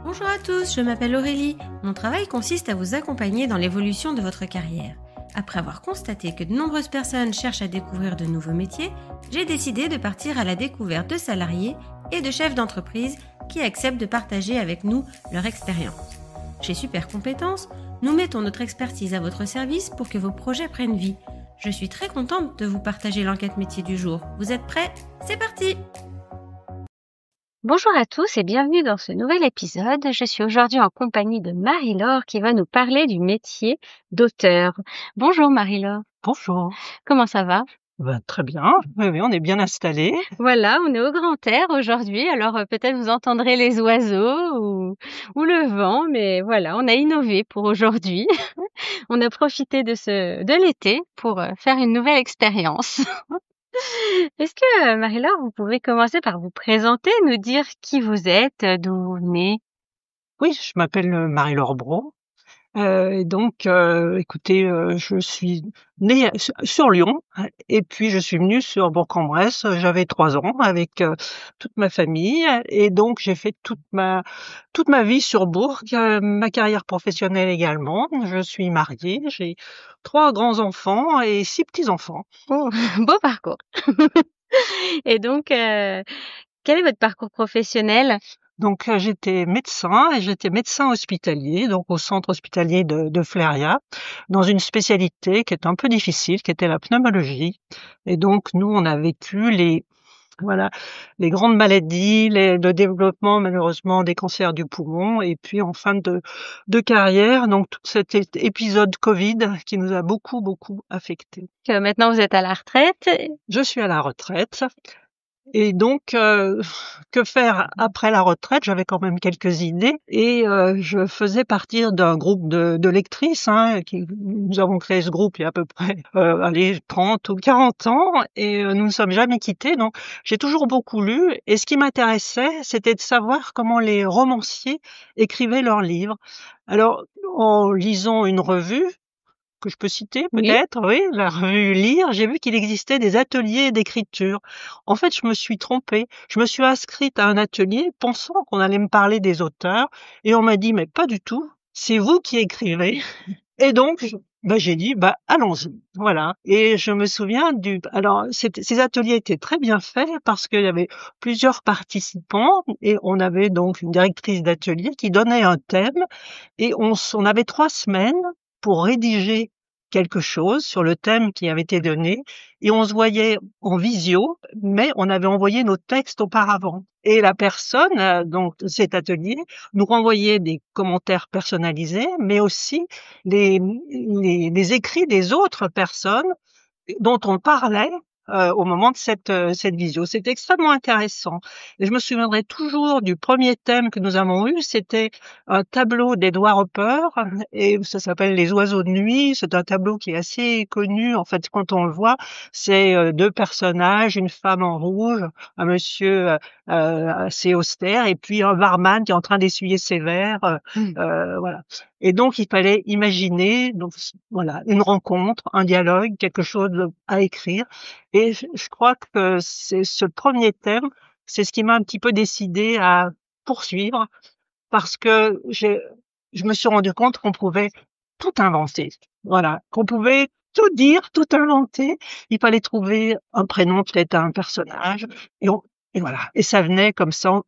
Bonjour à tous, je m'appelle Aurélie. Mon travail consiste à vous accompagner dans l'évolution de votre carrière. Après avoir constaté que de nombreuses personnes cherchent à découvrir de nouveaux métiers, j'ai décidé de partir à la découverte de salariés et de chefs d'entreprise qui acceptent de partager avec nous leur expérience. Chez Super Compétences, nous mettons notre expertise à votre service pour que vos projets prennent vie. Je suis très contente de vous partager l'enquête métier du jour. Vous êtes prêts? C'est parti! Bonjour à tous et bienvenue dans ce nouvel épisode. Je suis aujourd'hui en compagnie de Marie-Laure qui va nous parler du métier d'auteur. Bonjour Marie-Laure, Bonjour. comment ça va? Très bien. Oui, on est bien installés. Voilà, on est au grand air aujourd'hui, alors peut-être vous entendrez les oiseaux ou le vent, mais voilà, on a innové pour aujourd'hui. On a profité de l'été pour faire une nouvelle expérience. Est-ce que, Marie-Laure, vous pouvez commencer par vous présenter, nous dire qui vous êtes, d'où vous venez? Oui, je m'appelle Marie-Laure Brault. Et donc, écoutez, je suis née sur Lyon, et puis je suis venue sur Bourg-en-Bresse. J'avais 3 ans avec toute ma famille, et donc j'ai fait toute ma vie sur Bourg, ma carrière professionnelle également. Je suis mariée, j'ai 3 grands-enfants et 6 petits-enfants. Oh, beau parcours. Et donc, quel est votre parcours professionnel? Donc, j'étais médecin et j'étais médecin hospitalier, donc au centre hospitalier de Fléria, dans une spécialité qui est un peu difficile, qui était la pneumologie. Et donc, nous, on a vécu voilà, les grandes maladies, le développement, malheureusement, des cancers du poumon, et puis en fin de carrière, donc tout cet épisode Covid qui nous a beaucoup, beaucoup affectés. Maintenant, vous êtes à la retraite. Je suis à la retraite. Et donc, que faire après la retraite? J'avais quand même quelques idées, et je faisais partie d'un groupe de lectrices, nous avons créé ce groupe il y a à peu près, 30 ou 40 ans, et nous ne sommes jamais quittés. Donc j'ai toujours beaucoup lu, et ce qui m'intéressait, c'était de savoir comment les romanciers écrivaient leurs livres. Alors, en lisant une revue, que je peux citer Oui. peut-être, oui, la revue Lire, j'ai vu qu'il existait des ateliers d'écriture. En fait, je me suis trompée. Je me suis inscrite à un atelier pensant qu'on allait me parler des auteurs, et on m'a dit: «Mais pas du tout, c'est vous qui écrivez». Et donc, j'ai dit: «Bah, allons-y». Voilà, et je me souviens alors ces ateliers étaient très bien faits parce qu'il y avait plusieurs participants, et on avait donc une directrice d'atelier qui donnait un thème, et on avait 3 semaines pour rédiger quelque chose sur le thème qui avait été donné, et on se voyait en visio, mais on avait envoyé nos textes auparavant, et la personne, donc de cet atelier, nous renvoyait des commentaires personnalisés, mais aussi les écrits des autres personnes dont on parlait au moment de cette visio. C'était extrêmement intéressant, et je me souviendrai toujours du premier thème que nous avons eu. C'était un tableau d'Edward Hopper, et ça s'appelle Les oiseaux de nuit. C'est un tableau qui est assez connu. En fait, quand on le voit, c'est 2 personnages, une femme en rouge, un monsieur assez austère, et puis un barman qui est en train d'essuyer ses verres, Mmh. voilà. Et donc il fallait imaginer, donc voilà, une rencontre, un dialogue, quelque chose à écrire, et je crois que c'est ce premier thème, c'est ce qui m'a un petit peu décidée à poursuivre, parce que je me suis rendu compte qu'on pouvait tout inventer. Voilà, qu'on pouvait tout dire, tout inventer. Il fallait trouver un prénom peut-être à un personnage, et voilà, et ça venait comme ça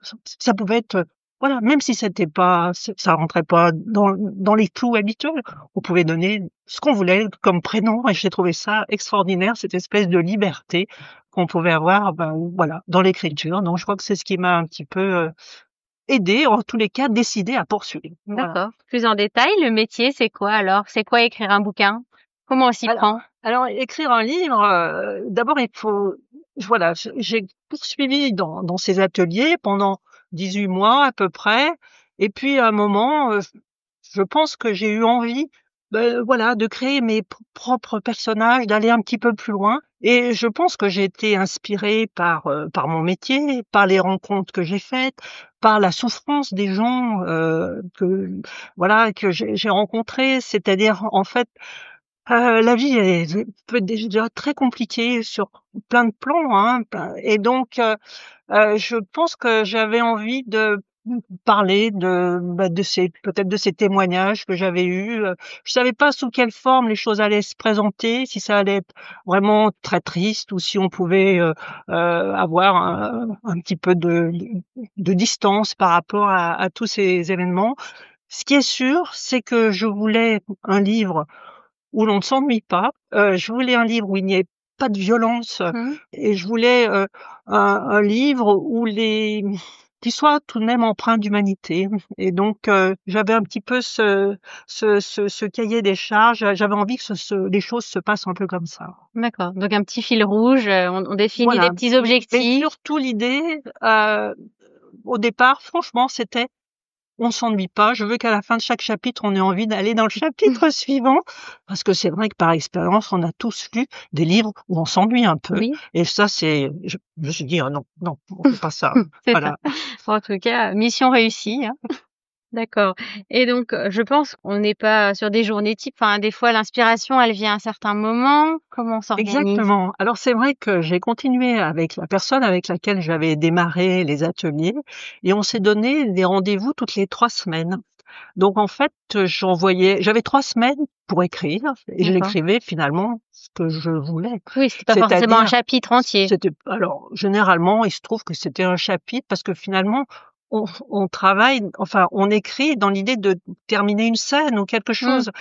pouvait être, voilà, même si ça rentrait pas dans les clous habituels, on pouvait donner ce qu'on voulait comme prénom, et j'ai trouvé ça extraordinaire, cette espèce de liberté qu'on pouvait avoir, voilà, dans l'écriture. Donc je crois que c'est ce qui m'a un petit peu, aidée, en tous les cas décidée à poursuivre. Voilà. D'accord. Plus en détail, le métier, c'est quoi alors? C'est quoi écrire un bouquin? Comment on s'y Alors prend? alors écrire un livre, d'abord il faut, voilà, j'ai poursuivi dans ces ateliers pendant 18 mois à peu près, et puis à un moment, je pense que j'ai eu envie, voilà, de créer mes propres personnages, d'aller un petit peu plus loin, et je pense que j'ai été inspirée par mon métier, par les rencontres que j'ai faites, par la souffrance des gens, que j'ai rencontrés. C'est-à-dire, en fait, la vie peut être déjà très compliquée sur plein de plans, et donc je pense que j'avais envie de parler peut-être de ces témoignages que j'avais eus. Je savais pas sous quelle forme les choses allaient se présenter, si ça allait être vraiment très triste ou si on pouvait avoir un petit peu de distance par rapport à tous ces événements. Ce qui est sûr, c'est que je voulais un livre où l'on ne s'ennuie pas. Je voulais un livre où il n'y ait pas de violence Mmh. et je voulais un livre où qui soit tout de même empreint d'humanité. Et donc j'avais un petit peu ce cahier des charges. J'avais envie que les choses se passent un peu comme ça. D'accord, donc un petit fil rouge, on définit des Voilà. petits Mais objectifs. surtout l'idée, au départ, franchement, c'était on s'ennuie pas. Je veux qu'à la fin de chaque chapitre, on ait envie d'aller dans le chapitre suivant. Parce que c'est vrai que par expérience, on a tous lu des livres où on s'ennuie un peu. Oui, Et ça, je me suis dit, ah non, non, on fait pas ça. c'est ça. Voilà. En tout cas, mission réussie, hein. D'accord, et donc je pense qu'on n'est pas sur des journées types, enfin, des fois, l'inspiration, elle vient à un certain moment. Comment on s'organise? Exactement. Alors c'est vrai que j'ai continué avec la personne avec laquelle j'avais démarré les ateliers et on s'est donné des rendez-vous toutes les 3 semaines. Donc en fait, j'avais 3 semaines pour écrire et je D'accord. l'écrivais finalement ce que je voulais. Oui, c'était pas forcément un C'est-à-dire, chapitre entier. généralement, il se trouve que c'était un chapitre parce que finalement, on travaille, enfin, on écrit dans l'idée de terminer une scène ou quelque Mmh. chose.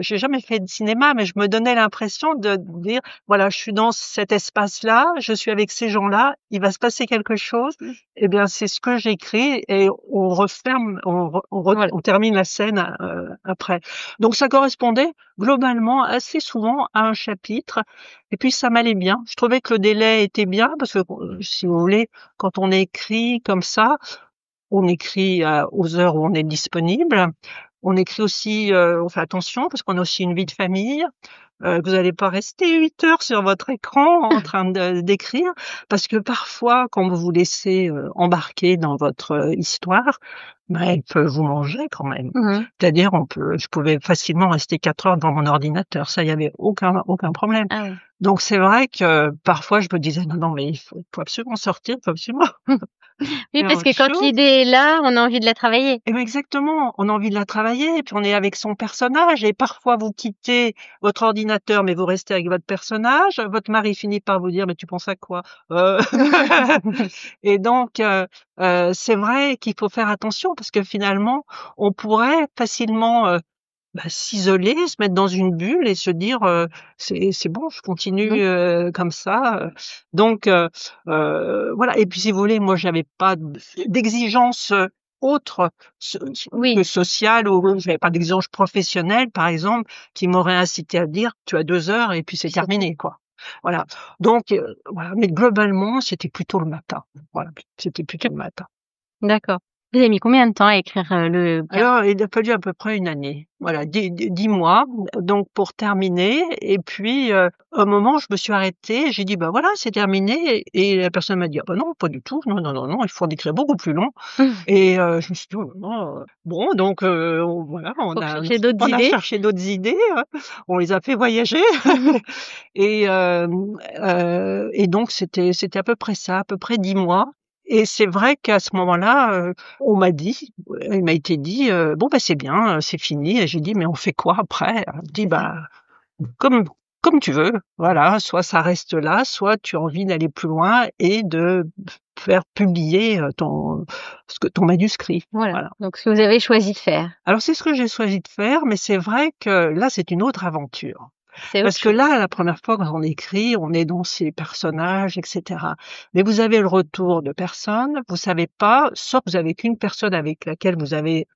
J'ai jamais fait de cinéma, mais je me donnais l'impression de dire: «Voilà, je suis dans cet espace-là, je suis avec ces gens-là, il va se passer quelque chose». Eh bien, c'est ce que j'écris et on referme, Voilà. on termine la scène, après. Donc ça correspondait globalement assez souvent à un chapitre et puis ça m'allait bien. Je trouvais que le délai était bien parce que, si vous voulez, quand on écrit comme ça, on écrit, aux heures où on est disponible. On écrit aussi, on fait attention parce qu'on a aussi une vie de famille. Vous allez pas rester 8 heures sur votre écran en train d'écrire parce que parfois quand vous vous laissez, embarquer dans votre, histoire, bah, elle peut vous manger quand même. Mmh. C'est-à-dire je pouvais facilement rester 4 heures devant mon ordinateur, ça, il y avait aucun problème. Ah oui. Donc c'est vrai que parfois je me disais: «Non, non, mais il faut absolument sortir, il faut absolument Oui, faire parce que autre quand chose». l'idée est là, on a envie de la travailler. Et ben exactement, on a envie de la travailler et puis on est avec son personnage et parfois vous quittez votre ordinateur, mais vous restez avec votre personnage. Votre mari finit par vous dire: «Mais tu penses à quoi?» heu et donc c'est vrai qu'il faut faire attention parce que finalement, on pourrait facilement, s'isoler, se mettre dans une bulle et se dire, «C'est bon, je Mmh. continue, comme ça», donc voilà et puis si vous voulez, moi j'avais pas d'exigence, autre que Oui, sociale ou j'avais pas d'exigence professionnelle, par exemple, qui m'aurait incité à dire: «Tu as 2 heures et puis c'est puis c'est tout. terminé», quoi. Voilà, donc voilà, mais globalement, c'était plutôt le matin. Voilà, c'était plutôt le matin. D'accord. Vous avez mis combien de temps à écrire, le bouquin? Alors, il a fallu à peu près une année. Voilà, 10 mois, donc pour terminer et puis, à un moment, je me suis arrêtée, j'ai dit: «Bah, voilà, c'est terminé» et la personne m'a dit: «Ah bah, non, pas du tout. Non, non, non, non, il faut en écrire beaucoup plus long» et je me suis dit: «Oh là là», bon donc voilà, Faut chercher d'autres on a idées. cherché d'autres idées, on les a fait voyager et et donc c'était à peu près ça, à peu près 10 mois et c'est vrai qu'à ce moment-là, il m'a été dit, «Bon, bah, c'est bien, c'est fini» et j'ai dit: «Mais on fait quoi après?» Elle me dit: C'est ça. «Bah, comme comme tu veux, voilà, soit ça reste là, soit tu as envie d'aller plus loin et de faire publier, ton manuscrit». Voilà, Voilà. donc ce que vous avez choisi de faire, Alors c'est ce que j'ai choisi de faire, mais c'est vrai que là, c'est une autre aventure. c'est autre Parce que chose. là, la première fois quand on écrit, on est dans ces personnages et cetera. Mais vous avez le retour de personne, vous savez pas, soit vous avez qu'une personne avec laquelle vous avez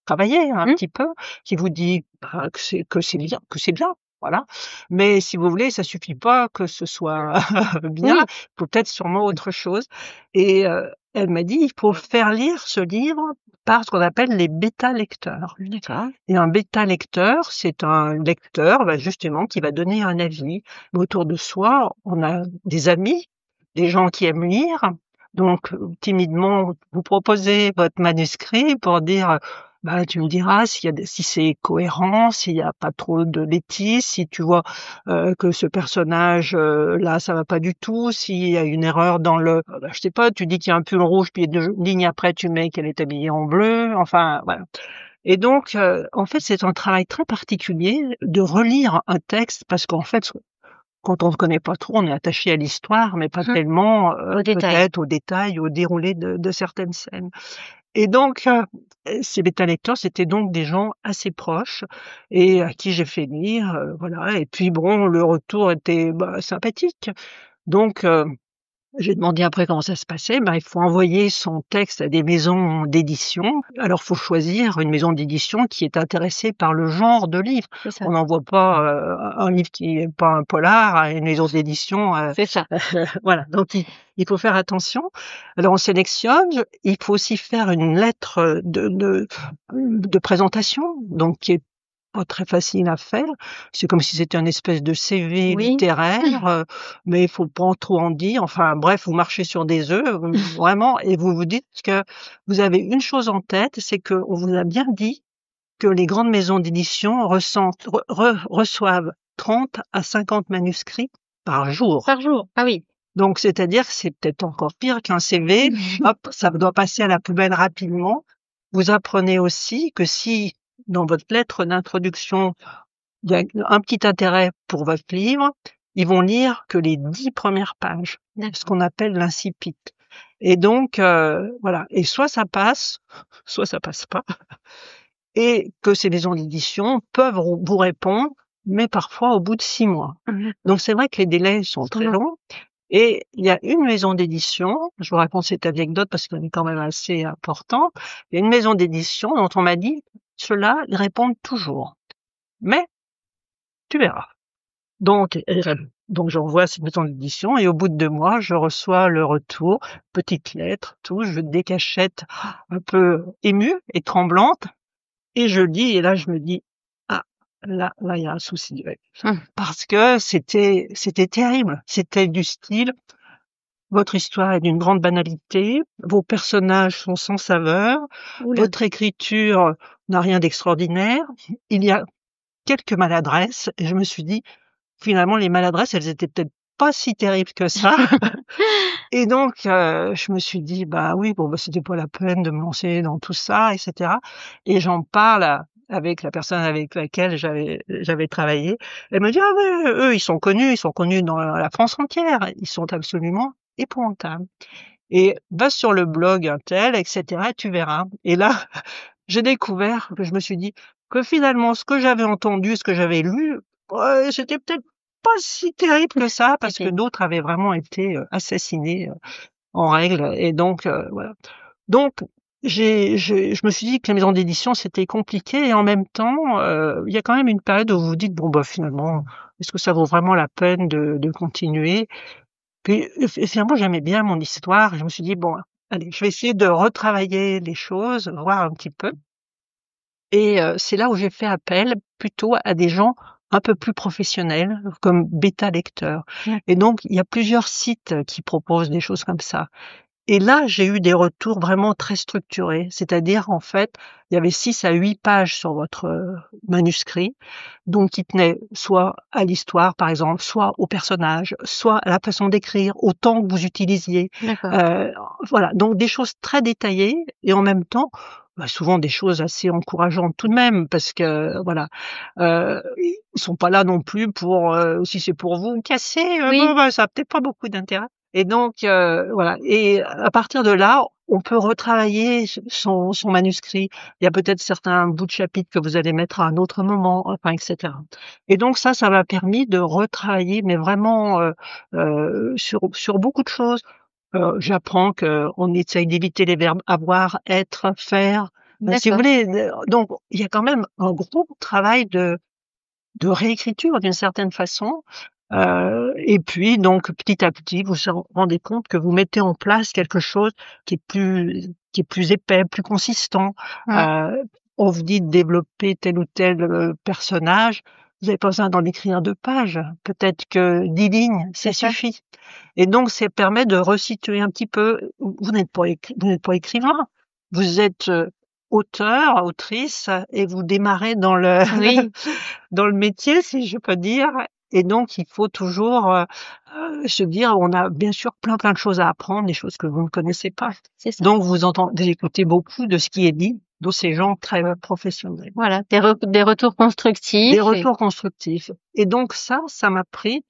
travaillé un Mmh, petit peu, qui vous dit, bah, que c'est bien, voilà. Mais si vous voulez, ça suffit pas que ce soit bien, oui, il faut peut-être sûrement autre chose et elle m'a dit: «Il faut faire lire ce livre par ce qu'on appelle les bêta-lecteurs». d'accord. Et un bêta-lecteur, c'est un lecteur, justement, qui va donner un avis. Mais autour de soi, on a des amis, des gens qui aiment lire. Donc, timidement, vous proposez votre manuscrit pour dire, Bah, tu me diras si c'est cohérent, s'il y a pas trop de bêtises, si tu vois, que ce personnage, là, ça va pas du tout, s'il y a une erreur dans je sais pas, tu dis qu'il y a un pull rouge, puis 2 lignes après, tu mets qu'elle est habillée en bleu, enfin, voilà. Et donc, en fait, c'est un travail très particulier de relire un texte parce qu'en fait, quand on ne connaît pas trop, on est attaché à l'histoire, mais pas tellement, Au détail. peut-être aux détails, au déroulé de certaines scènes. Et donc, ces bêta-lecteurs, c'était donc des gens assez proches et à qui j'ai fait lire, voilà. Et puis bon, le retour était, bah, sympathique. Donc, j'ai demandé après comment ça se passait. Ben, il faut envoyer son texte à des maisons d'édition. Alors, faut choisir une maison d'édition qui est intéressée par le genre de livre. C'est ça. On n'envoie pas, un livre qui est pas un polar à une maison d'édition, C'est ça. voilà, donc il faut faire attention. Alors on sélectionne, il faut aussi faire une lettre de présentation, donc qui est pas très facile à faire. C'est comme si c'était un espèce de CV Oui. littéraire, mais il faut pas trop en dire. Enfin bref, vous marchez sur des œufs, vraiment, et vous vous dites que vous avez une chose en tête, c'est qu'on vous a bien dit que les grandes maisons d'édition reçoivent 30 à 50 manuscrits par jour. Par jour. Ah oui. Donc, c'est-à-dire que c'est peut-être encore pire qu'un CV. Hop, ça doit passer à la poubelle rapidement. Vous apprenez aussi que si, dans votre lettre d'introduction, il y a un petit intérêt pour votre livre, ils vont lire que les 10 premières pages, ce qu'on appelle l'incipit. Et donc, voilà. Et soit ça passe, soit ça passe pas. Et que ces maisons d'édition peuvent vous répondre, mais parfois au bout de 6 mois. Donc, c'est vrai que les délais sont très longs. Et il y a une maison d'édition, je vous raconte cette anecdote parce qu'elle est quand même assez importante. Il y a une maison d'édition dont on m'a dit, ceux-là, ils répondent toujours. Mais, tu verras. Donc, j'envoie cette maison d'édition et au bout de 2 mois, je reçois le retour, petite lettre, tout, je décachette un peu émue et tremblante et je lis et là, je me dis, ah, là, il y a un souci. Ouais. Parce que c'était terrible. C'était du style, votre histoire est d'une grande banalité, vos personnages sont sans saveur, votre écriture n'a rien d'extraordinaire, il y a quelques maladresses et je me suis dit, finalement, les maladresses, elles étaient peut-être pas si terribles que ça. Et donc, je me suis dit, bah oui, bon, bah, c'était pas la peine de me lancer dans tout ça, etc. Et j'en parle avec la personne avec laquelle j'avais travaillé. Elle me dit, ah ouais, eux, ils sont connus dans la France entière. Ils sont absolument épouvantables. Et va sur le blog untel, etc. Tu verras. Et là, j'ai découvert que je me suis dit que finalement, ce que j'avais entendu, ce que j'avais lu, ouais, c'était peut-être pas si terrible que ça, parce que d'autres avaient vraiment été assassinés en règle. Et donc, voilà. Donc, je me suis dit que les maisons d'édition, c'était compliqué. Et en même temps, il y a quand même une période où vous vous dites, bon, bah, finalement, est-ce que ça vaut vraiment la peine de continuer? Puis, finalement, j'aimais bien mon histoire. Je me suis dit, bon, allez, je vais essayer de retravailler les choses, voir un petit peu. Et c'est là où j'ai fait appel plutôt à des gens un peu plus professionnels, comme bêta lecteurs. Et donc, il y a plusieurs sites qui proposent des choses comme ça. Et là, j'ai eu des retours vraiment très structurés. C'est-à-dire, en fait, il y avait 6 à 8 pages sur votre manuscrit, donc qui tenaient soit à l'histoire, par exemple, soit au personnage, soit à la façon d'écrire, au temps que vous utilisiez. Voilà, donc des choses très détaillées et en même temps, bah, souvent des choses assez encourageantes tout de même, parce que voilà, ils sont pas là non plus pour, si c'est pour vous casser, bon, bah, ça a peut-être pas beaucoup d'intérêt. Et donc, voilà. Et à partir de là, on peut retravailler son manuscrit. Il y a peut-être certains bouts de chapitre que vous allez mettre à un autre moment, enfin, etc. Et donc ça m'a permis de retravailler, mais vraiment sur beaucoup de choses. J'apprends qu'on essaye d'éviter les verbes avoir, être, faire. Si vous voulez, donc il y a quand même un gros travail de réécriture d'une certaine façon. Et puis donc petit à petit, vous vous rendez compte que vous mettez en place quelque chose qui est plus épais, plus consistant. On vous dit de développer tel ou tel personnage, vous avez pas besoin d'en écrire 2 pages. Peut-être que 10 lignes, ça suffit. Et donc ça permet de resituer un petit peu. Vous n'êtes pas écrivain, vous êtes auteur, autrice, et vous démarrez dans le Oui, dans le métier, si je peux dire. Et donc, il faut toujours se dire, on a bien sûr plein de choses à apprendre, des choses que vous ne connaissez pas. c'est ça. Donc, vous entendez écouter beaucoup de ce qui est dit de ces gens très professionnels. Voilà, des retours Des constructifs retours constructifs. Et donc ça m'a pris,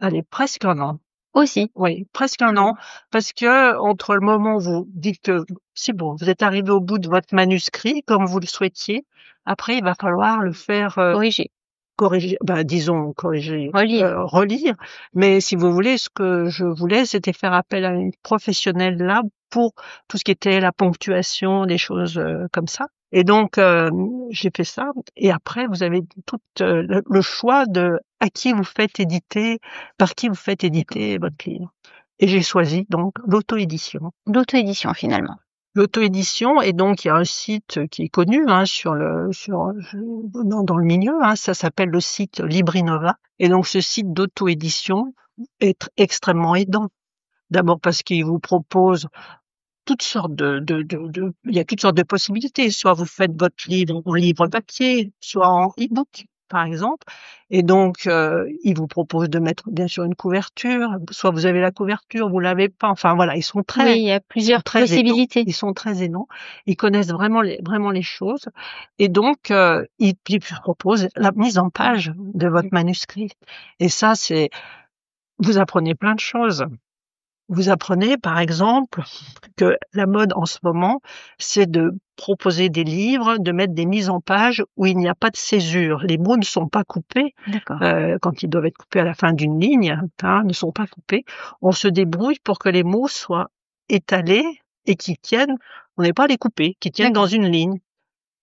allez, presque un an. aussi. Oui, presque un an, parce que entre le moment où vous dites que c'est bon, vous êtes arrivé au bout de votre manuscrit comme vous le souhaitiez, après il va falloir le faire Corriger, corriger, disons corriger, relire. relire. Mais si vous voulez, ce que je voulais, c'était faire appel à une professionnelle là pour tout ce qui était la ponctuation, des choses comme ça. Et donc j'ai fait ça. Et après, vous avez tout le choix de à qui vous faites éditer, par qui vous faites éditer votre livre. Et j'ai choisi donc l'auto-édition. L'auto-édition finalement. L'auto-édition, et donc il y a un site qui est connu dans le milieu, ça s'appelle le site Librinova. Et donc ce site d'auto-édition est extrêmement aidant. D'abord parce qu'il vous propose toutes sortes il y a toutes sortes de possibilités. Soit vous faites votre livre en livre papier, soit en e-book, par exemple. Et donc, il vous propose de mettre, bien sûr, une couverture. Soit vous avez la couverture, vous l'avez pas. Enfin, voilà, ils sont Oui, il y a plusieurs très aidants. possibilités. Ils sont très aidants. Ils connaissent vraiment les choses. Et donc, ils proposent la mise en page de votre manuscrit. Et ça, vous apprenez plein de choses. Vous apprenez, par exemple, que la mode en ce moment, c'est de proposer des livres, de mettre des mises en page où il n'y a pas de césure. Les mots ne sont pas coupés D'accord. quand ils doivent être coupés à la fin d'une ligne, ne sont pas coupés. On se débrouille pour que les mots soient étalés et qu'ils tiennent. On n'est pas à les couper, qu'ils tiennent dans une ligne.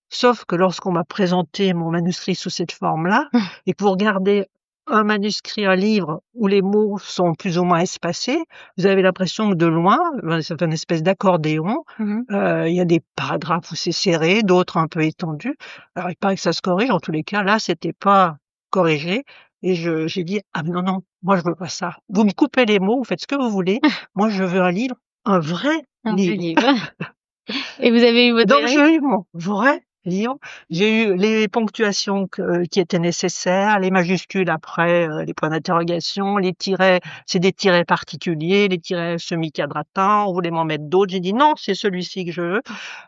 Sauf que lorsqu'on m'a présenté mon manuscrit sous cette forme-là, et que vous regardez un manuscrit, un livre où les mots sont plus ou moins espacés, vous avez l'impression que de loin, c'est une espèce d'accordéon, il y a des paragraphes où c'est serré, d'autres un peu étendus. Alors il paraît que ça se corrige, en tous les cas, là, c'était pas corrigé. Et j'ai dit, ah mais non, moi je veux pas ça. Vous me coupez les mots, vous faites ce que vous voulez. Moi je veux un livre, un vrai Un vrai livre. livre. Et vous avez eu votre Donc verdict? j'ai eu mon vrai livre. J'ai eu les ponctuations qui étaient nécessaires, les majuscules après, les points d'interrogation, les tirets, c'est des tirets particuliers, les tirets semi-quadratins, on voulait m'en mettre d'autres. J'ai dit: «Non, c'est celui-ci que je veux».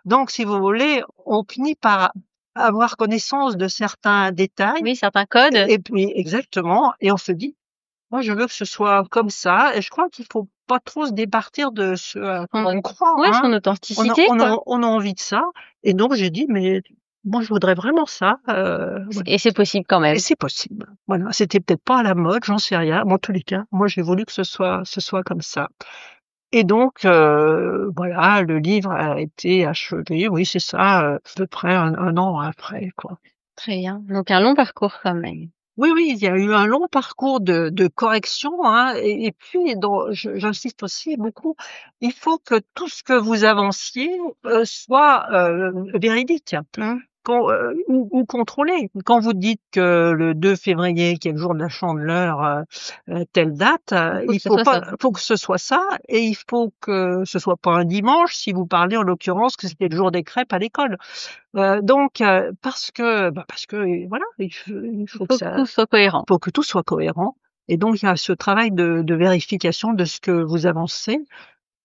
Donc si vous voulez, on finit par avoir connaissance de certains détails Oui, certains codes. et puis exactement, et on se dit: «Moi, je veux que ce soit comme ça», et je crois qu'il faut pas trop se départir de ce à quoi on croit, Ouais, son On a authenticité, on quoi. a on a envie de ça, et donc j'ai dit: «Mais moi, je voudrais vraiment ça», voilà, Et c'est possible quand même. et c'est possible. Voilà, c'était peut-être pas à la mode, j'en sais rien, mais en tous les cas, moi, j'ai voulu que ce soit comme ça, et donc voilà, le livre a été achevé, oui, c'est ça, à peu près un an après, quoi. Très bien. Donc un long parcours quand même. Oui, oui, il y a eu un long parcours de correction, et puis j'insiste aussi beaucoup, il faut que tout ce que vous avanciez, soit, véridique. Mmh. Ou contrôlé. Quand vous dites que le 2 février, qui est le jour de la Chandeleur, telle date, Faut que il ce faut soit ça. pas faut que ce soit ça, et il faut que ce soit pas un dimanche, si vous parlez en l'occurrence que c'était le jour des crêpes à l'école. Donc parce que voilà, il faut que Faut que ça tout soit cohérent. faut que tout soit cohérent, et donc il y a ce travail de vérification de ce que vous avancez.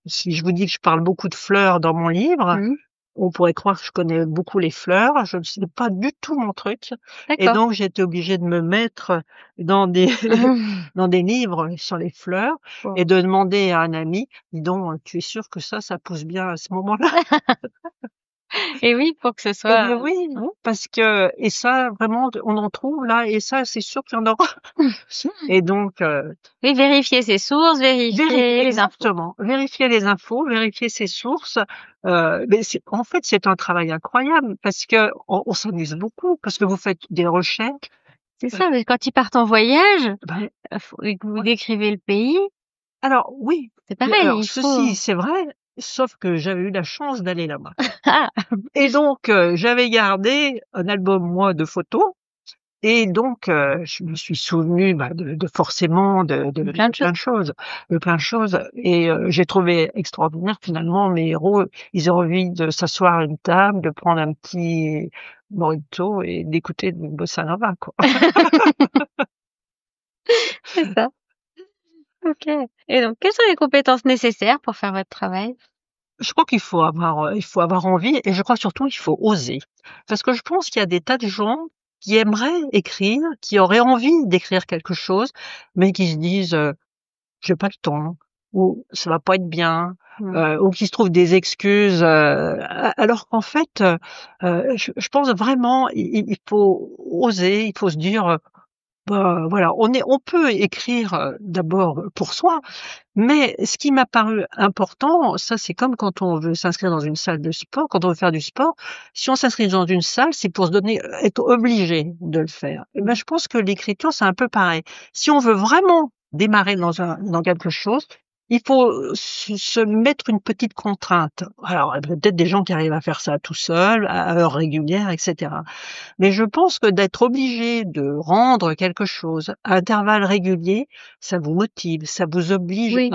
Si je vous dis que je parle beaucoup de fleurs dans mon livre, Mmh. on pourrait croire que je connais beaucoup les fleurs, je ne sais pas du tout mon truc, et D'accord. donc j'ai été obligée de me mettre dans des Mmh. dans des livres sur les fleurs, Wow. et de demander à un ami: «Dis donc, tu es sûr que ça pousse bien à ce moment-là?» Et oui, pour que ce Eh soit, bien oui, parce que, et ça vraiment on en trouve là, et ça c'est sûr qu'il y en aura. Et donc oui, vérifier ses sources, vérifier les infos. exactement, vérifier les infos, vérifier ses sources, mais c'est un travail incroyable parce que on s'amuse beaucoup, parce que vous faites des recherches, C'est ça, mais quand ils partent en voyage, ben, et que vous ouais. décrivez le pays, Alors oui, c'est mais pareil, alors il faut ceci c'est vrai, sauf que j'avais eu la chance d'aller là-bas, ah! et donc j'avais gardé un album, moi, de photos, Et donc, je me suis souvenue, de forcément Plein de choses. de plein de choses et j'ai trouvé extraordinaire finalement mes héros, ils ont envie de s'asseoir à une table, de prendre un petit mojito et d'écouter du bossa nova, quoi. C'est ça. OK. Et donc, quelles sont les compétences nécessaires pour faire votre travail? Je crois il faut avoir envie et je crois surtout il faut oser. Parce que je pense qu'il y a des tas de gens qui aimeraient écrire, qui auraient envie d'écrire quelque chose, mais qui se disent, «J'ai pas le temps» ou «Ça va pas être bien», Mmh. ou qui se trouvent des excuses, alors qu'en fait, je pense vraiment il faut oser, il faut se dire, bah, voilà, on peut écrire, d'abord pour soi, mais ce qui m'a paru important, ça c'est comme quand on veut s'inscrire dans une salle de sport, quand on veut faire du sport, si on s'inscrit dans une salle, c'est pour se donner être obligé de le faire. Et ben, je pense que l'écriture, c'est un peu pareil. Si on veut vraiment démarrer dans quelque chose, il faut se mettre une petite contrainte. Alors, il y a peut-être des gens qui arrivent à faire ça tout seuls, à heures régulières, et cetera. Mais je pense que d'être obligé de rendre quelque chose à intervalles réguliers, ça vous motive, ça vous oblige Oui.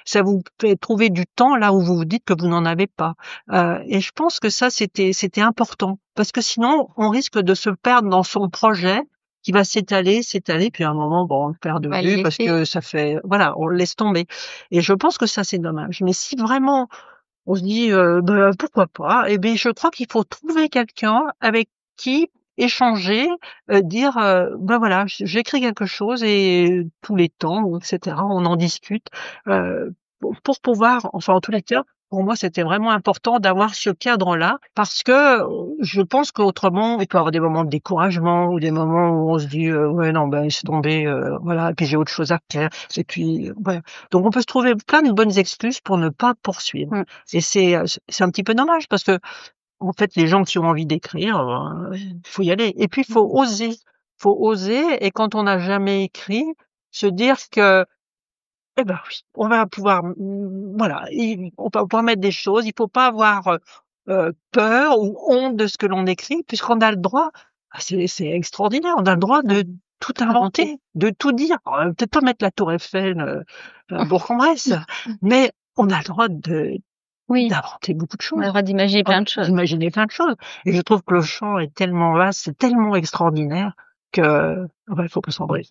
ça vous fait trouver du temps là où vous vous dites que vous n'en avez pas. Et je pense que ça, c'était important parce que sinon, on risque de se perdre dans son projet qui va s'étaler, puis à un moment, bon, on le perd de On va le vue parce laisser. que ça fait voilà, on le laisse tomber. Et je pense que ça, c'est dommage. Mais si vraiment on se dit, bah, pourquoi pas? Et beh, je crois qu'il faut trouver quelqu'un avec qui échanger, dire, bah, voilà, j'écris quelque chose et tous les temps ou et cetera, on en discute, pour pouvoir enfin, en tous les cas, pour moi, c'était vraiment important d'avoir ce cadre-là parce que, je pense qu'autrement, il peut y avoir des moments de découragement ou des moments où on se dit: «Ouais, non, ben, laisse tomber, voilà, et puis j'ai autre chose à faire» et puis, voilà. Donc on peut se trouver plein de bonnes excuses pour ne pas poursuivre. Mmh. Et c'est un petit peu dommage parce que en fait, les gens qui ont envie d'écrire, faut y aller et puis il faut oser. Faut oser et quand on n'a jamais écrit, se dire que, eh ben, oui, on va pouvoir, voilà, on va pouvoir mettre des choses. Il faut pas avoir, peur ou honte de ce que l'on écrit puisqu'on a le droit. C'est extraordinaire, on a le droit Ça. de tout Inventer. inventer, de tout dire. Alors, peut-être pas mettre la tour Eiffel, à Bourg-en-Bresse, mais on a le droit Oui, d'inventer beaucoup de on a le choses, droit d'imaginer plein de choses. d'imaginer plein de choses et je trouve que le champ est tellement vaste, c'est tellement extraordinaire que, il faut pas s'en priver.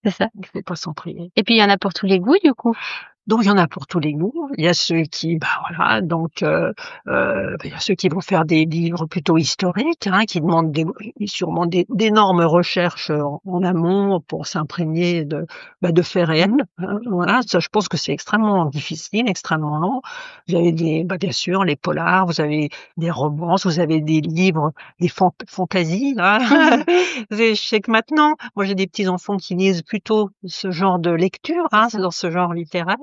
C'est ça. Il faut pas s'en priver. Et puis il y en a pour tous les goûts, du coup? Donc il y en a pour tous les goûts. Il y a ceux qui, voilà, donc il y a ceux qui vont faire des livres plutôt historiques, hein, qui demandent sûrement d'énormes recherches en amont pour s'imprégner de faits réels, hein, voilà. Ça, je pense que c'est extrêmement difficile, extrêmement long. Vous avez bien sûr, les polars, vous avez des romances, vous avez des livres, des fantasies, là. Je sais que maintenant, moi j'ai des petits enfants qui lisent plutôt ce genre de lecture, C'est hein, ça. c'est dans ce genre littéraire.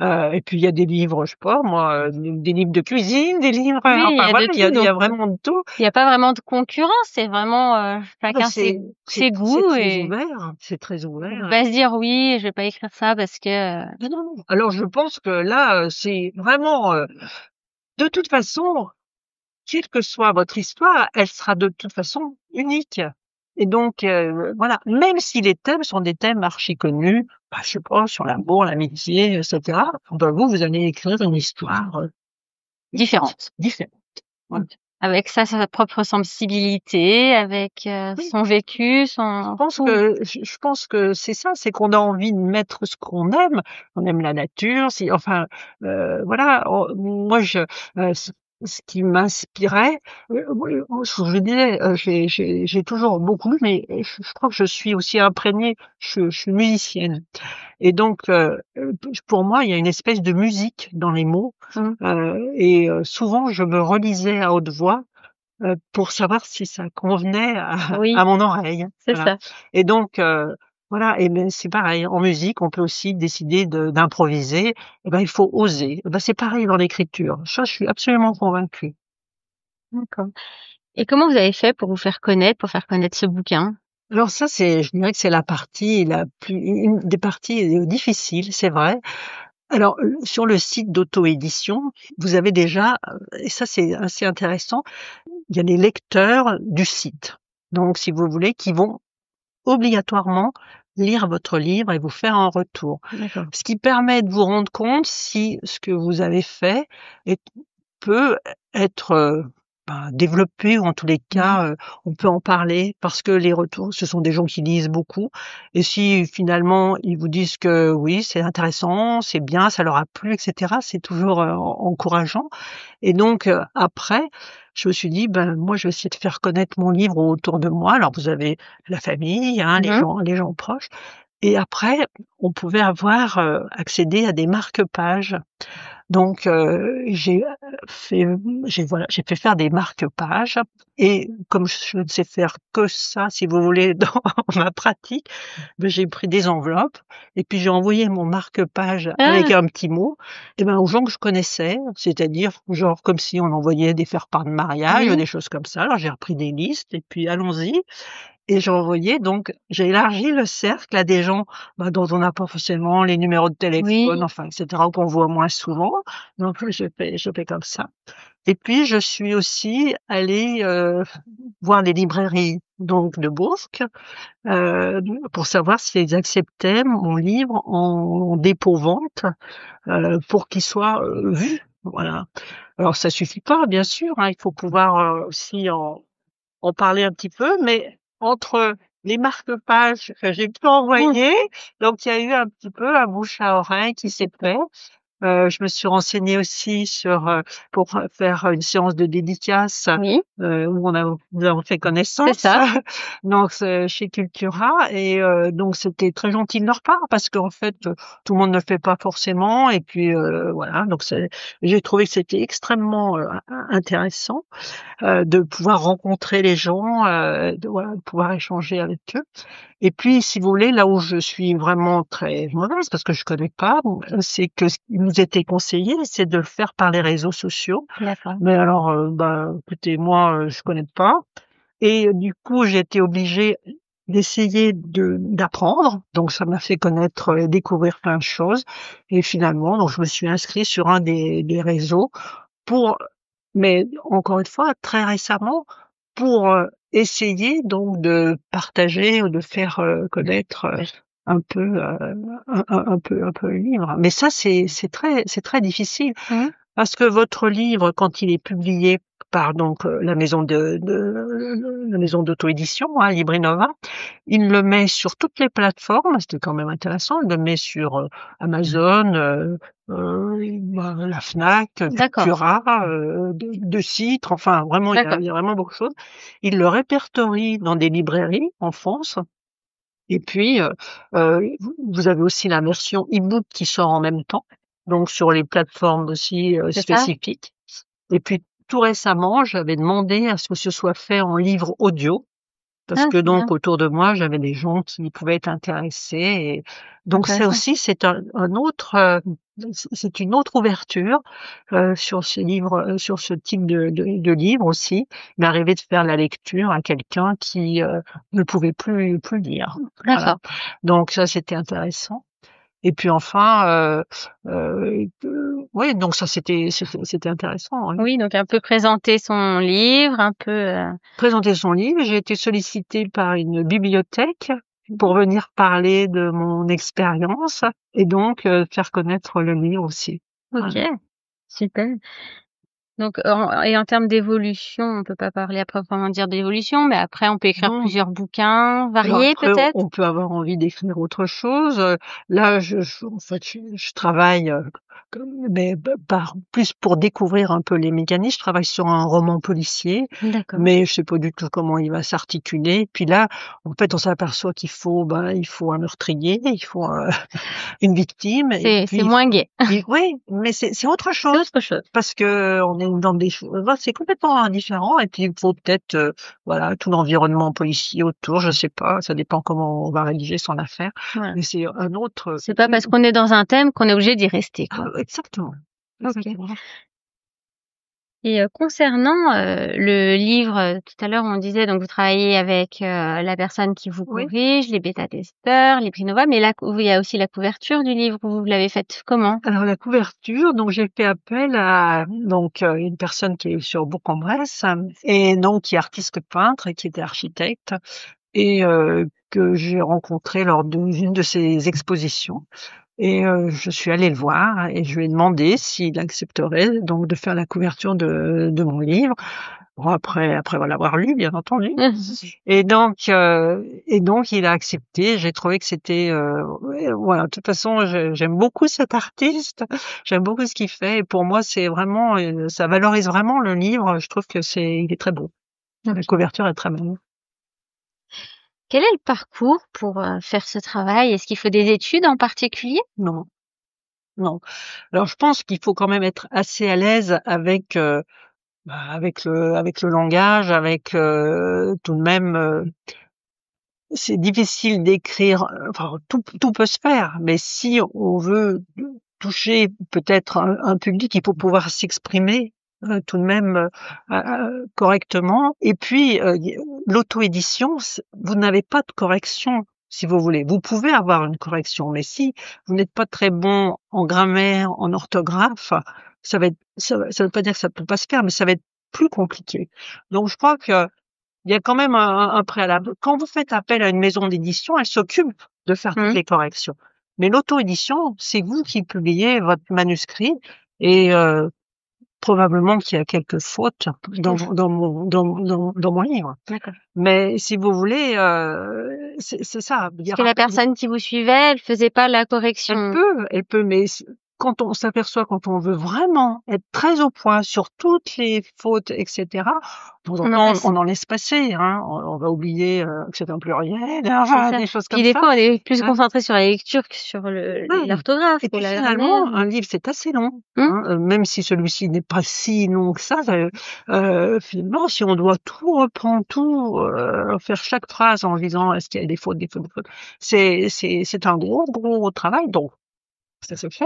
Et puis il y a des livres, je sais pas moi, des livres de cuisine, des livres, Oui, il y enfin a voilà, de tout, il y donc a vraiment de tout. il y a pas vraiment de concurrence, c'est vraiment, Bah, chacun ses c'est goûts très et ouvert, c'est très on peut ouvert. pas se dire: «Oui, je vais pas écrire ça parce que, Non, non, non. Alors je pense que là, c'est vraiment, de toute façon, quelle que soit votre histoire, elle sera de toute façon unique et donc voilà, même si les thèmes sont des thèmes archi connus, je sais pas, sur l'amour, l'amitié, et cetera, bah, vous allez écrire une histoire, différente». différente. Voilà. Avec sa propre sensibilité, avec, Oui. son vécu, Je son pense tout. que je pense que c'est ça, c'est qu'on a envie de mettre ce qu'on aime. On aime la nature, si enfin, voilà, moi ce qui m'inspirait, oui, je disais, j'ai toujours beaucoup lu, mais je crois que je suis aussi imprégnée, je suis musicienne et donc pour moi, il y a une espèce de musique dans les mots, Mmh. et souvent je me relisais à haute voix pour savoir si ça convenait Oui, à mon oreille, c'est voilà ça. et donc voilà et ben, c'est pareil, en musique, on peut aussi décider d'improviser et ben, il faut oser. Et ben, c'est pareil dans l'écriture. Ça, je suis absolument convaincue. D'accord. Et comment vous avez fait pour vous faire connaître, pour faire connaître ce bouquin? Alors ça, je dirais que c'est la partie la plus une des parties, difficiles, c'est vrai. Alors, sur le site d'auto-édition, vous avez déjà, et ça, c'est assez intéressant, il y a les lecteurs du site. Donc si vous voulez, qui vont obligatoirement lire votre livre et vous faire un retour. D'accord. Ce qui permet de vous rendre compte si ce que vous avez fait peut être, développé ou en tous les cas, on peut en parler parce que les retours, ce sont des gens qui lisent beaucoup et si finalement ils vous disent que oui, c'est intéressant, c'est bien, ça leur a plu et cetera, c'est toujours, encourageant et donc après, je me suis dit: «Ben, moi, je vais essayer de faire connaître mon livre autour de moi». Alors vous avez la famille, hein, Mmh. les gens proches et après on pouvait avoir, accéder à des marque-pages. Donc j'ai fait faire des marque-pages et comme je ne sais faire que ça, si vous voulez, dans ma pratique, j'ai pris des enveloppes et puis j'ai envoyé mon marque-page avec Ah! un petit mot aux gens que je connaissais, c'est-à-dire genre comme si on envoyait des faire-part de mariage ou Oui. des choses comme ça. Alors j'ai repris des listes et puis allons-y et j'ai envoyé donc j'ai élargi le cercle à des gens, dont on n'a pas forcément les numéros de téléphone, Oui. enfin et cetera, ou qu'on voit moins souvent. Donc je fais comme ça et puis je suis aussi allée, voir les librairies donc de Bourg, heu, pour savoir si elles acceptaient mon livre en dépôt-vente, pour qu'il soit, vu. Voilà. Alors ça suffit pas bien sûr, hein, il faut pouvoir, aussi en parler un petit peu, mais entre les marque-pages que j'ai pu Mmh. envoyer, donc il y a eu un petit peu un bouche à oreille qui s'est fait. Je me suis renseignée aussi sur, pour, faire une séance de dédicace, Oui, où nous avons fait c'est connaissance, ça. donc chez Cultura et donc c'était très gentil de leur part parce qu'en fait, tout le monde ne le fait pas forcément et puis, voilà, donc j'ai trouvé que c'était extrêmement, intéressant de pouvoir rencontrer les gens, de voilà, de pouvoir échanger avec eux et puis, si vous voulez, là où je suis vraiment très mauvaise parce que je connais pas, c'est que ce qui nous était conseillé, c'est de le faire par les réseaux sociaux. D'accord. Mais alors, écoutez, moi, je connais pas et du coup, j'ai été obligée d'essayer d'apprendre. Donc ça m'a fait connaître, découvrir plein de choses et finalement, donc je me suis inscrite sur un des réseaux pour mais encore une fois, très récemment, pour, essayer donc de partager ou de faire, connaître, un peu, un peu le livre. Mais ça, c'est très difficile Mmh. parce que votre livre, quand il est publié par donc, la maison d'auto-édition, hein, Librinova, il le met sur toutes les plateformes, c'était quand même intéressant. Il le met sur, Amazon, la Fnac, D'accord, Cultura, de Citre, enfin vraiment d'accord. il y a vraiment beaucoup de choses. Il le répertorie dans des librairies en France et puis, vous avez aussi la version e-book qui sort en même temps, donc sur les plateformes aussi, C'est ça? spécifiques et puis tout récemment, j'avais demandé à ce que ce soit fait en livre audio parce Ah, que c'est donc bien, autour de moi, j'avais des gens qui pouvaient être intéressés et donc ça intéressant. aussi, c'est un autre, c'est une autre ouverture, sur ce livre, sur ce type de livre aussi. Il m'est arrivé de faire la lecture à quelqu'un qui, ne pouvait plus lire. Voilà. D'accord. Donc ça, c'était intéressant et puis enfin, oui, donc ça, c'était intéressant, oui. Oui, donc un peu présenter son livre, un peu, Présenter son livre, j'ai été sollicitée par une bibliothèque pour venir parler de mon expérience et donc faire connaître le livre aussi. OK, Voilà. super. Donc en termes d'évolution, on peut pas parler à proprement dire d'évolution, mais après on peut écrire Non. plusieurs bouquins Alors variés après, peut-être? on peut avoir envie d'écrire autre chose. Là, en fait, je travaille, comme mais par plus pour découvrir un peu les mécanismes. Je travaille sur un roman policier, D'accord. mais je sais pas du tout comment il va s'articuler. Puis là, en fait, on s'aperçoit il faut un meurtrier, il faut, une victime et C'est puis moins gai. oui, mais c'est autre C'est chose autre chose. parce que on est dans des choses voilà, c'est complètement différent et puis il faut peut-être, voilà, tout l'environnement policier autour, je sais pas, ça dépend comment on va rédiger son affaire, Voilà. mais c'est un autre, C'est pas parce qu'on est dans un thème qu'on est obligé d'y rester, quoi. exactement, OK. exactement. Et concernant, le livre, tout à l'heure on disait donc vous travaillez avec, la personne qui vous Oui. corrige, les bêta-testeurs, les prix Nova, mais là il y a aussi la couverture du livre. Vous l'avez faite comment? Alors la couverture, donc j'ai fait appel à donc une personne qui est sur Bourg-en-Bresse et donc qui est artiste peintre et qui était architecte et que j'ai rencontré lors d'une de ses expositions. Et je suis allée le voir et je lui ai demandé s'il accepterait donc de faire la couverture de mon livre. Bon après l'avoir lu, bien entendu. Et donc il a accepté. J'ai trouvé que c'était, ouais, voilà, de toute façon, j'aime beaucoup cet artiste, j'aime beaucoup ce qu'il fait et pour moi, c'est vraiment, ça valorise vraiment le livre. Je trouve que il est très beau. La couverture est très belle. Quel est le parcours pour faire ce travail? Est-ce qu'il faut des études en particulier? Non, non. Alors je pense qu'il faut quand même être assez à l'aise avec, avec le langage, avec, tout de même, c'est difficile d'écrire, enfin tout peut se faire, mais si on veut toucher peut-être un public, il faut pouvoir s'exprimer, tout de même, correctement et puis, l'auto-édition, vous n'avez pas de correction, si vous voulez. Vous pouvez avoir une correction, mais si vous n'êtes pas très bon en grammaire, en orthographe, ça veut pas dire que ça peut pas se faire, mais ça va être plus compliqué. Donc je crois que il y a quand même un préalable. Quand vous faites appel à une maison d'édition, elle s'occupe de faire toutes les corrections. Mais l'auto-édition, c'est vous qui publiez votre manuscrit et probablement qu'il y a quelques fautes dans mon livre. D'accord. Mais si vous voulez, c'est ça. Parce que la personne qui vous suivait, elle faisait pas la correction. Elle peut, mais quand on s'aperçoit, quand on veut vraiment être très au point sur toutes les fautes, etc., on en laisse passer, hein. On va oublier que c'est un pluriel, des choses comme ça. Puis des fois, on est plus concentré sur la lecture que sur l'orthographe. Et puis finalement, un livre, c'est assez long, hein, même si celui-ci n'est pas si long que ça. Finalement, si on doit tout reprendre, faire chaque phrase en disant est-ce qu'il y a des fautes, c'est un gros travail. Donc ça se fait.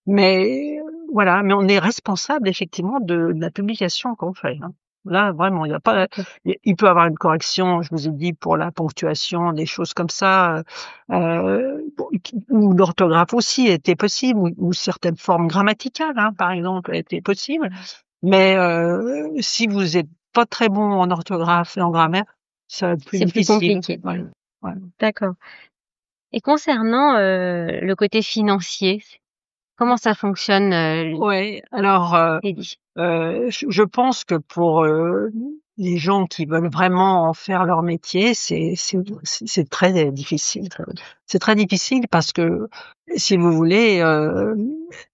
Mais voilà, mais on est responsable effectivement de la publication qu'on fait, hein. Là, vraiment, il y a pas, il peut y avoir une correction, je vous ai dit, pour la ponctuation, des choses comme ça, ou l'orthographe aussi était possible, ou certaines formes grammaticales, hein, par exemple, étaient possibles. Mais si vous êtes pas très bon en orthographe et en grammaire, ça va être plus difficile. C'est plus compliqué. Voilà. D'accord. Et concernant le côté financier, comment ça fonctionne Ouais, alors je pense que pour les gens qui veulent vraiment en faire leur métier, c'est très difficile. C'est très difficile parce que si vous voulez,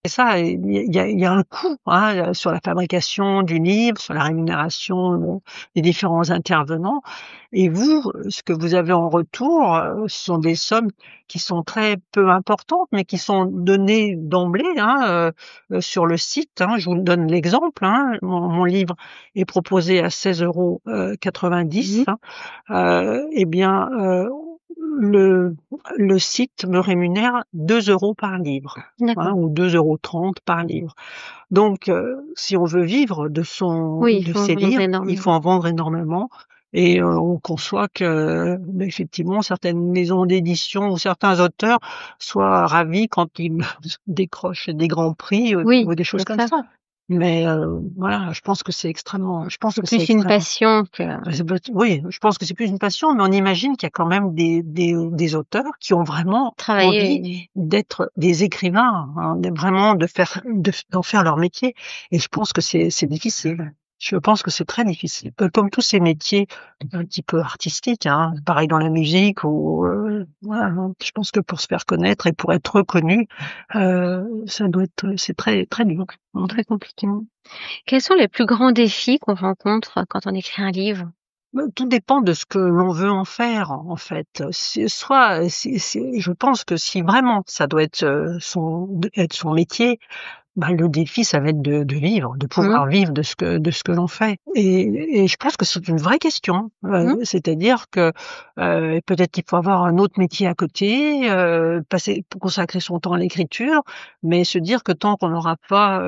et ça, il y a un coût, hein, sur la fabrication du livre, sur la rémunération des différents intervenants. Et vous, ce que vous avez en retour, ce sont des sommes qui sont très peu importantes, mais qui sont données d'emblée, hein, sur le site. Hein. Je vous donne l'exemple. Hein. Mon livre est proposé à 16,90 €. Eh bien, le site me rémunère 2 € par livre, hein, ou 2,30 € par livre. Donc, si on veut vivre de ses livres, il faut en vendre énormément. Et on conçoit que, effectivement, certaines maisons d'édition ou certains auteurs soient ravis quand ils décrochent des grands prix ou des choses comme ça. Mais voilà, je pense que c'est extrêmement. Je pense que c'est plus une passion que. Oui, je pense que c'est plus une passion, mais on imagine qu'il y a quand même des auteurs qui ont vraiment envie d'être des écrivains, hein, vraiment d'en faire leur métier. Et je pense que c'est difficile. Je pense que c'est très difficile. Comme tous ces métiers un petit peu artistiques, hein, pareil dans la musique ou voilà. Je pense que pour se faire connaître et pour être reconnu, c'est très très dur, très compliqué. Quels sont les plus grands défis qu'on rencontre quand on écrit un livre? Tout dépend de ce que l'on veut en faire, en fait. Je pense que si vraiment ça doit être son métier, le défi, ça va être de vivre, de pouvoir vivre de ce que l'on fait. Et je pense que c'est une vraie question. C'est-à-dire que peut-être qu'il faut avoir un autre métier à côté, consacrer son temps à l'écriture, mais se dire que tant qu'on n'aura pas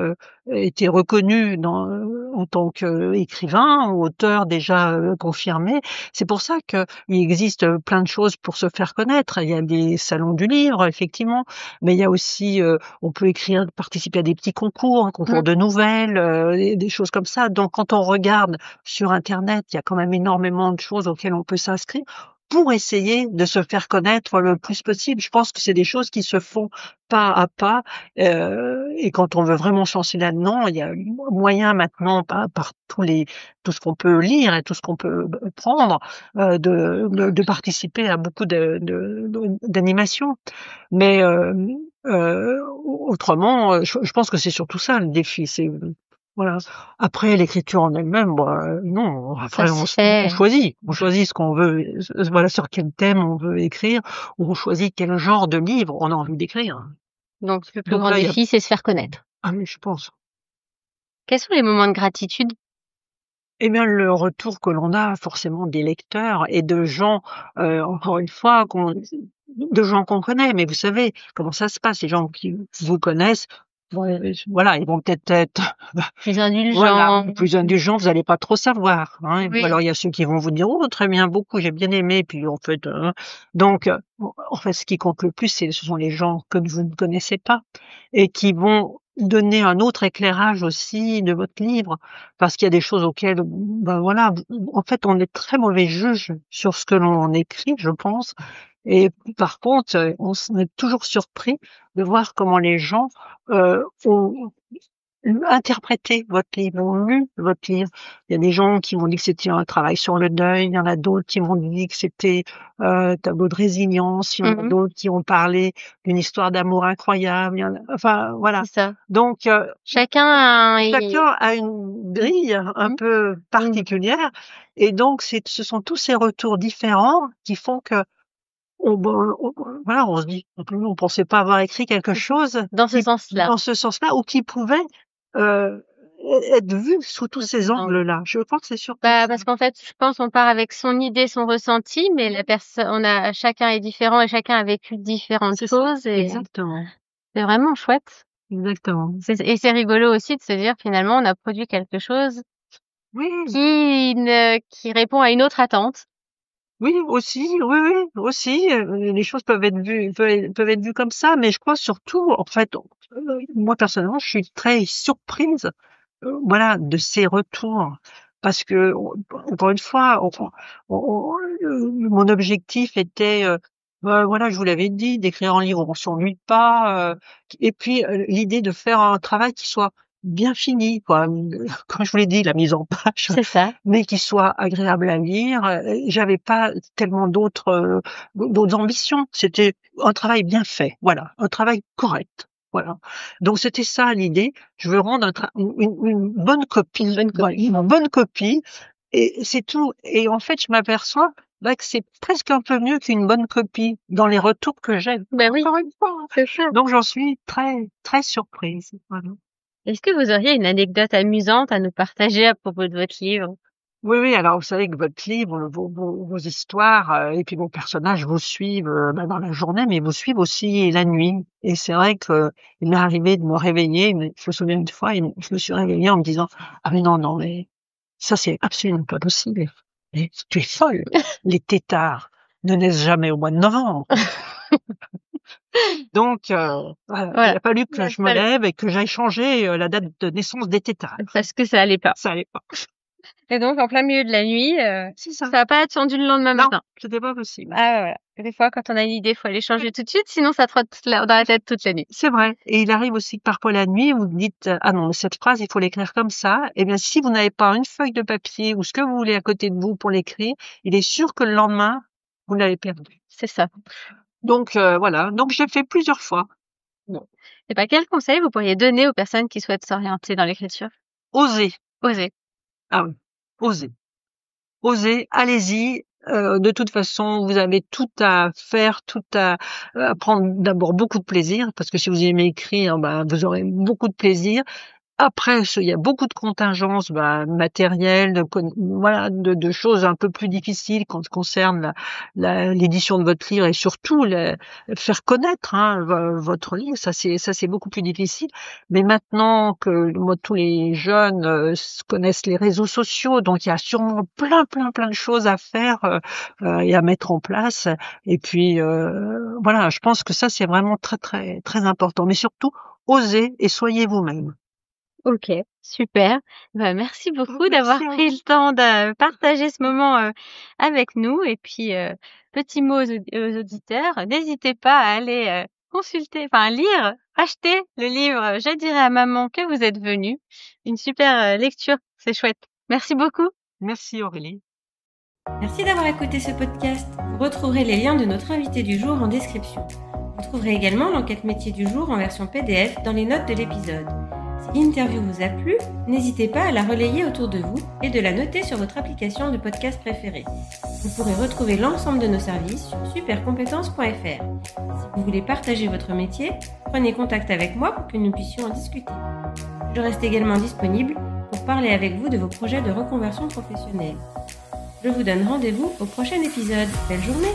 été reconnu en tant qu'écrivain ou auteur déjà confirmé, c'est pour ça qu'il existe plein de choses pour se faire connaître. Il y a des salons du livre, effectivement, mais il y a aussi, on peut participer à des petits concours, un concours de nouvelles, des choses comme ça. Donc, quand on regarde sur Internet, il y a quand même énormément de choses auxquelles on peut s'inscrire. pour essayer de se faire connaître le plus possible. Je pense que c'est des choses qui se font pas à pas, et quand on veut vraiment se lancer là-dedans, il y a moyen maintenant par tout ce qu'on peut lire et tout ce qu'on peut prendre, de participer à beaucoup d'animations. Mais, autrement, je pense que c'est surtout ça le défi, c'est, voilà. Après l'écriture en elle-même, bah, non, après Ça se fait. on choisit ce qu'on veut, voilà, sur quel thème on veut écrire, ou on choisit quel genre de livre on a envie d'écrire. Donc le plus Donc grand là, il y a défi, c'est se faire connaître. ah oui, je pense. Quels sont les moments de gratitude? Eh bien, le retour que l'on a forcément des lecteurs et de gens, encore une fois, de gens qu'on connaît. Mais vous savez comment ça se passe, les gens qui vous connaissent, ouais, voilà, ils vont peut-être être Plus voilà, indulgents? plus indulgents, vous allez pas trop savoir, hein. Ou Oui, alors il y a ceux qui vont vous dire: «Oh très bien, beaucoup, j'ai bien aimé», puis en fait, donc en fait, ce qui compte le plus, ce sont les gens que vous ne connaissez pas et qui vont donner un autre éclairage aussi de votre livre. Parce qu'il y a des choses auxquelles, ben, voilà, en fait, on est très mauvais juge sur ce que l'on écrit, je pense, et par contre, on est toujours surpris de voir comment les gens, ont interprété votre livre, ont lu votre livre. Il y a des gens qui m'ont dit que c'était un travail sur le deuil, il y en a d'autres qui m'ont dit que c'était, tableau de résilience, il y en a mmh, d'autres qui ont parlé d'une histoire d'amour incroyable, il y en a enfin voilà. c'est ça. Donc Chacun est chacun a une grille un mmh, peu particulière et donc ce sont tous ces retours différents qui font que on voilà, on se dit: «On pensait pas avoir écrit quelque chose dans ce qui sens-là. dans ce sens-là ou qui pouvait, heu, être vu sous tous Sous ces cet angle. angles-là». Je pense que c'est surtout Bah, ça. parce qu'en fait, je pense on part avec son idée, son ressenti, mais la personne on a chacun est différent et chacun a vécu différentes C'est ça, choses et exactement, c'est vraiment chouette. exactement. C'est rigolo aussi de se dire finalement on a produit quelque chose Oui, qui répond à une autre attente. oui aussi, oui, oui, aussi, les choses peuvent être vues comme ça, mais je crois surtout, en fait, moi personnellement, je suis très surprise, voilà, de ces retours parce que encore une fois, mon objectif était, bah, voilà, je vous l'avais dit, d'écrire un livre où on s'ennuie pas, et puis, l'idée de faire un travail qui soit bien fini, quoi, comme je vous l'ai dit, la mise en page, C'est ça. mais qui soit agréable à lire. J'avais pas tellement d'autres ambitions. C'était un travail bien fait, voilà, un travail correct, voilà. Donc c'était ça l'idée. Je veux rendre une bonne copie, Bonne voilà, copie. une bonne copie et c'est tout. Et en fait, je m'aperçois, bah, que c'est presque un peu mieux qu'une bonne copie dans les retours que j'ai, Bah oui, encore une fois, hein. c'est ça. Donc j'en suis très, très surprise, voilà. Est-ce que vous auriez une anecdote amusante à nous partager à propos de votre livre? Oui, oui, alors vous savez que votre livre, vos histoires, et puis vos personnages vous suivent, bah, dans la journée, mais vous suivent aussi la nuit et c'est vrai qu'il m'est arrivé de me réveiller, mais je me souviens une fois, je me suis réveillée en me disant: «Ah mais non, non, mais ça c'est absolument pas possible. Mais tu es folle! Les têtards ne naissent jamais au mois de novembre». Donc voilà, il Voilà. a fallu que Bah, je me fallait lève et que j'aille changer, la date de naissance des têtards. parce que ça allait pas. Ça allait pas. Et donc en plein milieu de la nuit, C'est ça. ça a pas attendu le lendemain Non, matin. c'était pas possible. Ah voilà. Des fois quand on a une idée, faut aller changer tout de suite, sinon ça trotte dans la tête toute la nuit. C'est vrai et il arrive aussi que parfois la nuit, vous vous dites: «Ah non, mais cette phrase, il faut l'écrire comme ça» et bien si vous n'avez pas une feuille de papier ou ce que vous voulez à côté de vous pour l'écrire, il est sûr que le lendemain, vous l'avez perdu. C'est ça. Donc voilà, donc j'ai fait plusieurs fois. Bon. Et bah, quel conseil vous pourriez donner aux personnes qui souhaitent s'orienter dans l'écriture? Osez, Oser. ah oui, osez. Osez, allez-y, de toute façon, vous avez tout à faire, tout à prendre d'abord beaucoup de plaisir parce que si vous aimez écrire, ben, vous aurez beaucoup de plaisir. Après, il y a beaucoup de contingences, bah, matérielles, voilà, de choses un peu plus difficiles quand concerne l'édition de votre livre et surtout faire connaître hein, votre livre. Ça c'est beaucoup plus difficile. Mais maintenant que moi, tous les jeunes connaissent les réseaux sociaux, donc il y a sûrement plein de choses à faire et à mettre en place. Et puis voilà, je pense que ça c'est vraiment très important. Mais surtout, osez et soyez vous-même. OK, super. Bah, merci beaucoup d'avoir Merci à pris vous. le temps de partager ce moment, avec nous et puis, petit mot aux auditeurs, n'hésitez pas à aller, consulter, enfin lire, acheter le livre «Je dirai à maman que vous êtes venus». Une super, lecture, c'est chouette. Merci beaucoup. Merci Aurélie. Merci d'avoir écouté ce podcast. Vous retrouverez les liens de notre invité du jour en description. Vous trouverez également l'enquête métier du jour en version PDF dans les notes de l'épisode. Si l'interview vous a plu, n'hésitez pas à la relayer autour de vous et de la noter sur votre application de podcast préférée. Vous pourrez retrouver l'ensemble de nos services sur supercompétences.fr. Si vous voulez partager votre métier, prenez contact avec moi pour que nous puissions en discuter. Je reste également disponible pour parler avec vous de vos projets de reconversion professionnelle. Je vous donne rendez-vous au prochain épisode. Belle journée!